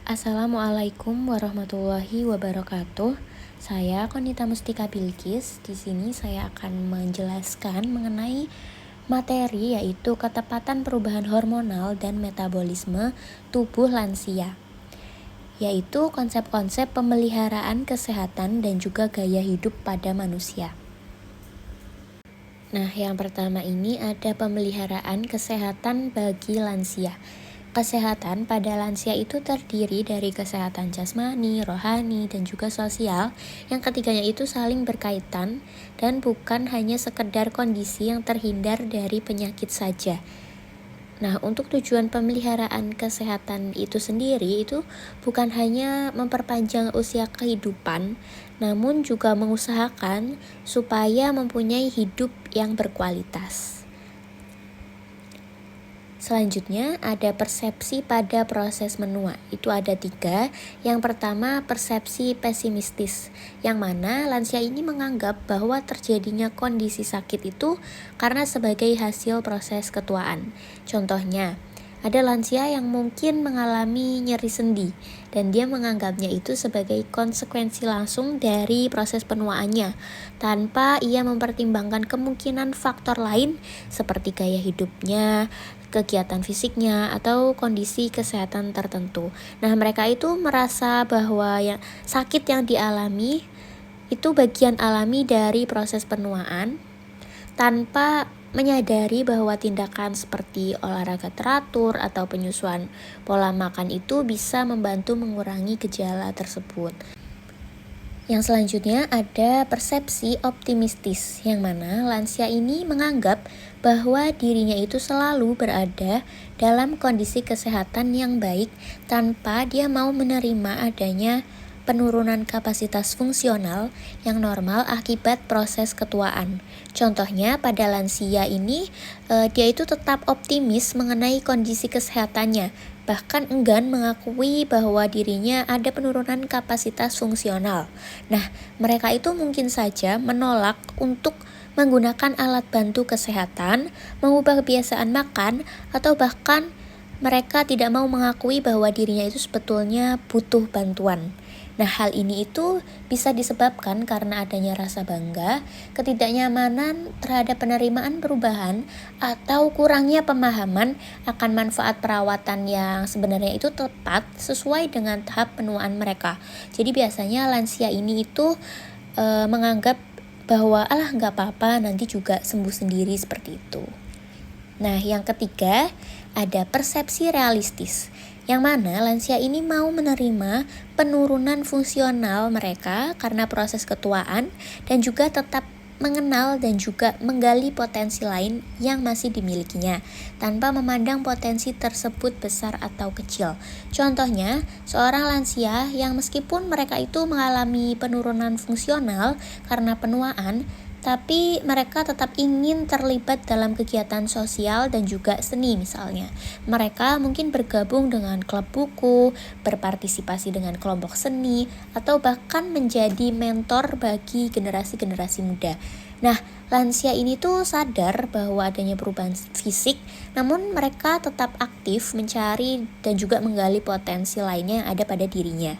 Assalamualaikum warahmatullahi wabarakatuh. Saya Konita Mustika Bilkis. Di sini saya akan menjelaskan mengenai materi yaitu ketepatan perubahan hormonal dan metabolisme tubuh lansia, yaitu konsep-konsep pemeliharaan kesehatan dan juga gaya hidup pada manusia. Nah, yang pertama ini ada pemeliharaan kesehatan bagi lansia. Kesehatan pada lansia itu terdiri dari kesehatan jasmani, rohani, dan juga sosial, yang ketiganya itu saling berkaitan dan bukan hanya sekedar kondisi yang terhindar dari penyakit saja. Nah, untuk tujuan pemeliharaan kesehatan itu sendiri itu bukan hanya memperpanjang usia kehidupan, namun juga mengusahakan supaya mempunyai hidup yang berkualitas. Selanjutnya ada persepsi pada proses menua. Itu ada 3. Yang pertama persepsi pesimistis, yang mana lansia ini menganggap bahwa terjadinya kondisi sakit itu karena sebagai hasil proses ketuaan. Contohnya, ada lansia yang mungkin mengalami nyeri sendi dan dia menganggapnya itu sebagai konsekuensi langsung dari proses penuaannya tanpa ia mempertimbangkan kemungkinan faktor lain seperti gaya hidupnya, kegiatan fisiknya, atau kondisi kesehatan tertentu. Nah, mereka itu merasa bahwa sakit yang dialami itu bagian alami dari proses penuaan tanpa menyadari bahwa tindakan seperti olahraga teratur atau penyusuan pola makan itu bisa membantu mengurangi gejala tersebut. Yang selanjutnya ada persepsi optimistis, yang mana lansia ini menganggap bahwa dirinya itu selalu berada dalam kondisi kesehatan yang baik tanpa dia mau menerima adanya penurunan kapasitas fungsional yang normal akibat proses ketuaan. Contohnya pada lansia ini dia itu tetap optimis mengenai kondisi kesehatannya, bahkan enggan mengakui bahwa dirinya ada penurunan kapasitas fungsional. Nah, mereka itu mungkin saja menolak untuk menggunakan alat bantu kesehatan, mengubah kebiasaan makan, atau bahkan mereka tidak mau mengakui bahwa dirinya itu sebetulnya butuh bantuan. Nah, hal ini itu bisa disebabkan karena adanya rasa bangga, ketidaknyamanan terhadap penerimaan perubahan, atau kurangnya pemahaman akan manfaat perawatan yang sebenarnya itu tepat sesuai dengan tahap penuaan mereka. Jadi biasanya lansia ini itu menganggap bahwa nggak apa-apa, nanti juga sembuh sendiri seperti itu. Nah, yang ketiga ada persepsi realistis, yang mana lansia ini mau menerima penurunan fungsional mereka karena proses ketuaan dan juga tetap mengenal dan juga menggali potensi lain yang masih dimilikinya tanpa memandang potensi tersebut besar atau kecil. Contohnya, seorang lansia yang meskipun mereka itu mengalami penurunan fungsional karena penuaan, tapi mereka tetap ingin terlibat dalam kegiatan sosial dan juga seni misalnya. Mereka mungkin bergabung dengan klub buku, berpartisipasi dengan kelompok seni, atau bahkan menjadi mentor bagi generasi-generasi muda. Nah, lansia ini tuh sadar bahwa adanya perubahan fisik, namun mereka tetap aktif mencari dan juga menggali potensi lainnya yang ada pada dirinya.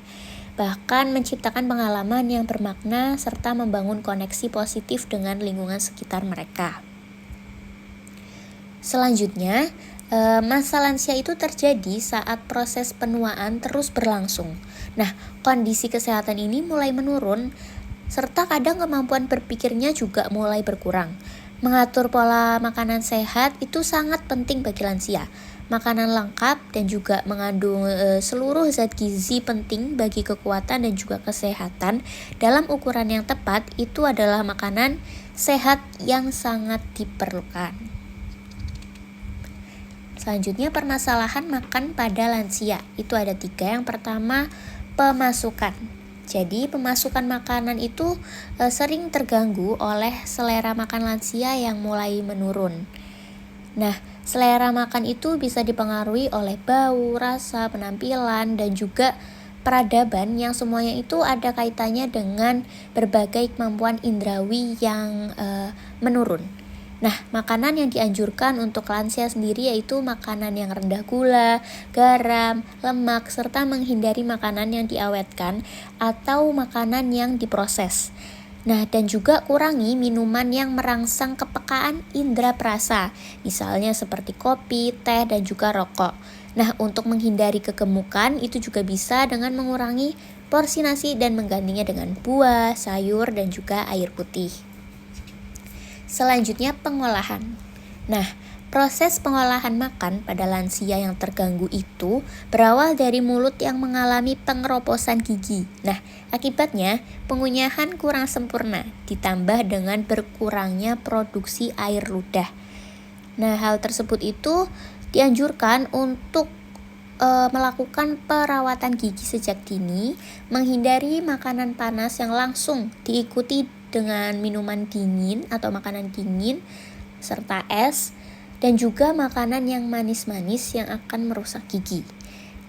Bahkan menciptakan pengalaman yang bermakna serta membangun koneksi positif dengan lingkungan sekitar mereka. Selanjutnya, masa lansia itu terjadi saat proses penuaan terus berlangsung. Nah, kondisi kesehatan ini mulai menurun serta kadang kemampuan berpikirnya juga mulai berkurang. Mengatur pola makanan sehat itu sangat penting bagi lansia. Makanan lengkap dan juga mengandung seluruh zat gizi penting bagi kekuatan dan juga kesehatan dalam ukuran yang tepat itu adalah makanan sehat yang sangat diperlukan. Selanjutnya permasalahan makan pada lansia itu ada 3. Yang pertama pemasukan. Jadi pemasukan makanan itu sering terganggu oleh selera makan lansia yang mulai menurun. Nah, selera makan itu bisa dipengaruhi oleh bau, rasa, penampilan, dan juga peradaban yang semuanya itu ada kaitannya dengan berbagai kemampuan indrawi yang menurun. Nah, makanan yang dianjurkan untuk lansia sendiri yaitu makanan yang rendah gula, garam, lemak, serta menghindari makanan yang diawetkan atau makanan yang diproses. Nah, dan juga kurangi minuman yang merangsang kepekaan indera perasa, misalnya seperti kopi, teh, dan juga rokok. Nah, untuk menghindari kegemukan itu juga bisa dengan mengurangi porsi nasi dan menggantinya dengan buah, sayur, dan juga air putih. Selanjutnya pengolahan. Nah, proses pengolahan makan pada lansia yang terganggu itu berawal dari mulut yang mengalami pengeroposan gigi. Nah, akibatnya pengunyahan kurang sempurna ditambah dengan berkurangnya produksi air ludah. Nah, hal tersebut itu dianjurkan untuk melakukan perawatan gigi sejak dini, menghindari makanan panas yang langsung diikuti dengan minuman dingin atau makanan dingin serta es, dan juga makanan yang manis-manis yang akan merusak gigi.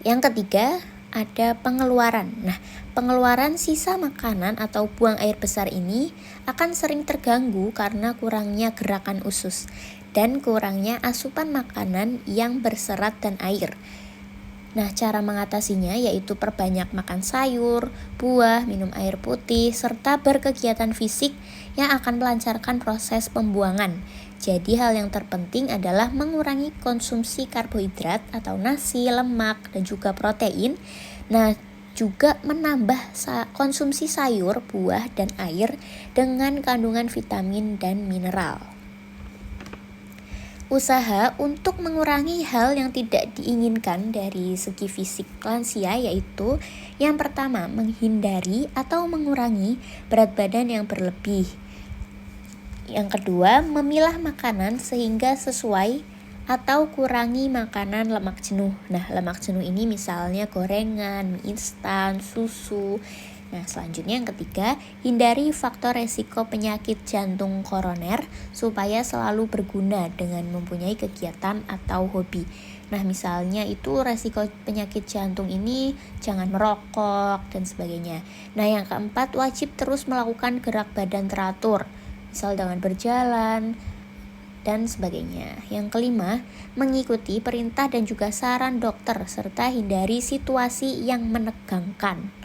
Yang ketiga, ada pengeluaran. Nah, pengeluaran sisa makanan atau buang air besar ini akan sering terganggu karena kurangnya gerakan usus dan kurangnya asupan makanan yang berserat dan air. Nah, cara mengatasinya yaitu perbanyak makan sayur, buah, minum air putih, serta berkegiatan fisik yang akan melancarkan proses pembuangan. Jadi hal yang terpenting adalah mengurangi konsumsi karbohidrat atau nasi, lemak, dan juga protein. Nah, juga menambah konsumsi sayur, buah, dan air dengan kandungan vitamin dan mineral. Usaha untuk mengurangi hal yang tidak diinginkan dari segi fisik lansia yaitu yang pertama, menghindari atau mengurangi berat badan yang berlebih. Yang kedua, memilah makanan sehingga sesuai atau kurangi makanan lemak jenuh. Nah, lemak jenuh ini misalnya gorengan, mie instan, susu. Nah, selanjutnya yang ketiga, hindari faktor resiko penyakit jantung koroner supaya selalu berguna dengan mempunyai kegiatan atau hobi. Nah, misalnya itu resiko penyakit jantung ini jangan merokok dan sebagainya. Nah, yang keempat, wajib terus melakukan gerak badan teratur, misal dengan berjalan dan sebagainya. Yang kelima, mengikuti perintah dan juga saran dokter serta hindari situasi yang menegangkan.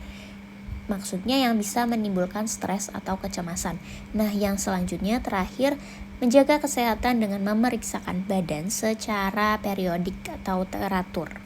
Maksudnya yang bisa menimbulkan stres atau kecemasan. Nah, yang selanjutnya terakhir, menjaga kesehatan dengan memeriksakan badan secara periodik atau teratur.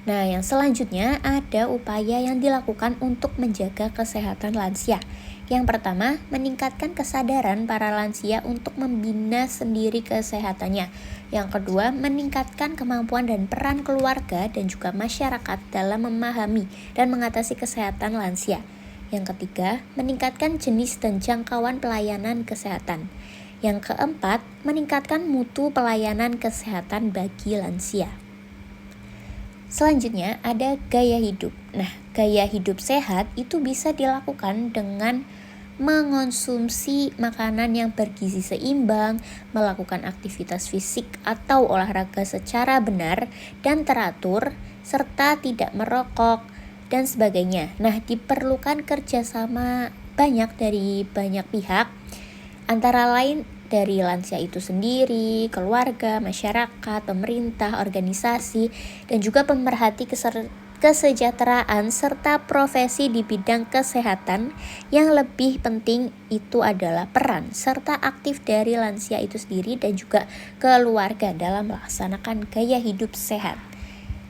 Nah, yang selanjutnya ada upaya yang dilakukan untuk menjaga kesehatan lansia. Yang pertama, meningkatkan kesadaran para lansia untuk membina sendiri kesehatannya. Yang kedua, meningkatkan kemampuan dan peran keluarga dan juga masyarakat dalam memahami dan mengatasi kesehatan lansia. Yang ketiga, meningkatkan jenis dan jangkauan pelayanan kesehatan. Yang keempat, meningkatkan mutu pelayanan kesehatan bagi lansia. Selanjutnya ada gaya hidup. Nah, gaya hidup sehat itu bisa dilakukan dengan mengonsumsi makanan yang bergizi seimbang, melakukan aktivitas fisik atau olahraga secara benar dan teratur, serta tidak merokok, dan sebagainya. Nah, diperlukan kerjasama dari banyak pihak, antara lain dari lansia itu sendiri, keluarga, masyarakat, pemerintah, organisasi, dan juga pemerhati kesejahteraan serta profesi di bidang kesehatan. Yang lebih penting itu adalah peran serta aktif dari lansia itu sendiri dan juga keluarga dalam melaksanakan gaya hidup sehat.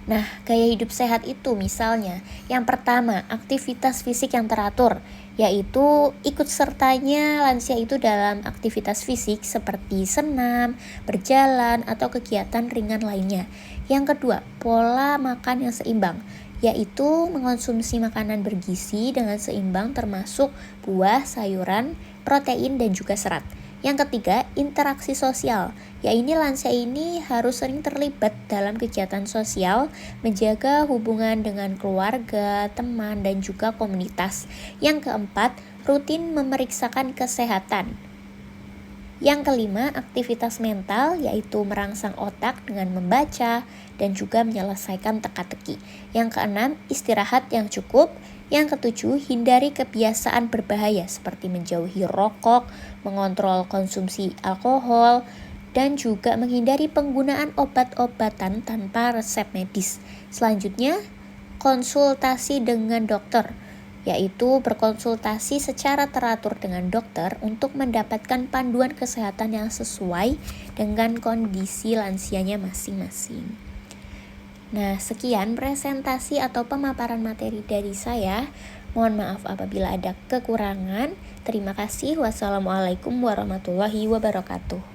Nah, gaya hidup sehat itu misalnya yang pertama, aktivitas fisik yang teratur, yaitu ikut sertanya lansia itu dalam aktivitas fisik seperti senam, berjalan, atau kegiatan ringan lainnya. Yang kedua, pola makan yang seimbang, yaitu mengonsumsi makanan bergizi dengan seimbang termasuk buah, sayuran, protein, dan juga serat. Yang ketiga, interaksi sosial. Ini lansia ini harus sering terlibat dalam kegiatan sosial, menjaga hubungan dengan keluarga, teman, dan juga komunitas. Yang keempat, rutin memeriksakan kesehatan. Yang kelima, aktivitas mental, yaitu merangsang otak dengan membaca dan juga menyelesaikan teka-teki. Yang keenam, istirahat yang cukup. Yang ketujuh, hindari kebiasaan berbahaya seperti menjauhi rokok, mengontrol konsumsi alkohol, dan juga menghindari penggunaan obat-obatan tanpa resep medis. Selanjutnya, konsultasi dengan dokter, yaitu berkonsultasi secara teratur dengan dokter untuk mendapatkan panduan kesehatan yang sesuai dengan kondisi lansianya masing-masing. Nah, sekian presentasi atau pemaparan materi dari saya. Mohon maaf apabila ada kekurangan. Terima kasih. Wassalamualaikum warahmatullahi wabarakatuh.